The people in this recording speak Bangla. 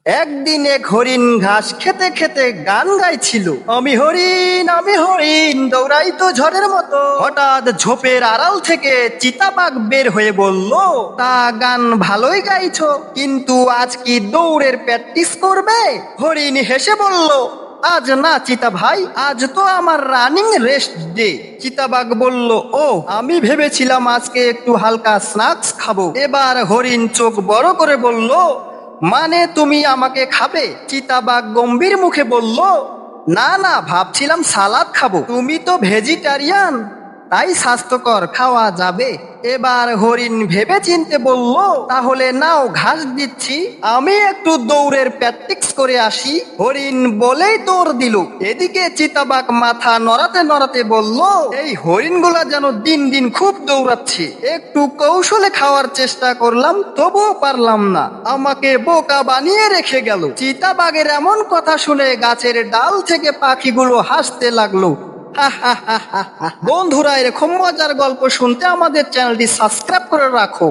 একদিন এক হরিণ ঘাস খেতে খেতে গান গাইছিল, আমি হরিণ দৌড়াইতো ঝড়ের মতো। হঠাৎ ঝোপের আড়াল থেকে চিতাবাঘ বের হয়ে বলল, তা গান ভালোই গাইছো, কিন্তু আজ কি দৌড়ের প্র্যাকটিস করবে? হরিণ হেসে বলল, আজ না চিতা ভাই, আজ তো আমার রানিং রেস্ট ডে। চিতাবাঘ বলল, ও, আমি ভেবেছিলাম আজকে একটু হালকা স্ন্যাক্স খাবো। এবার হরিণ চোখ বড় করে বলল, মানে তুমি আমাকে খাবে? চিতাবাঘ গম্ভীর মুখে বলল, না না, ভাবছিলাম সালাদ খাবো। তুমি তো ভেজিটারিয়ান, তাই স্বাস্থ্যকর খাওয়া যাবে। এবার হরিণ ভেবে চিনতে বলল, তাহলে নাও, ঘাস দিচ্ছি, আমি একটু দৌড়ের প্র্যাকটিস করে আসি। হরিণ বলেই দৌড় দিল। এদিকে চিতাবাঘ মাথা নড়াতে নড়াতে বলল, এই হরিণগুলা যেন দিন দিন খুব দৌড়াচ্ছে, একটু কৌশলে খাওয়ার চেষ্টা করলাম, তবুও পারলাম না, আমাকে বোকা বানিয়ে রেখে গেল। চিতাবাঘের এমন কথা শুনে গাছের ডাল থেকে পাখিগুলো হাসতে লাগলো। বন্ধুরা, এরকম মজার গল্প শুনতে আমাদের চ্যানেলটি সাবস্ক্রাইব করে রাখো।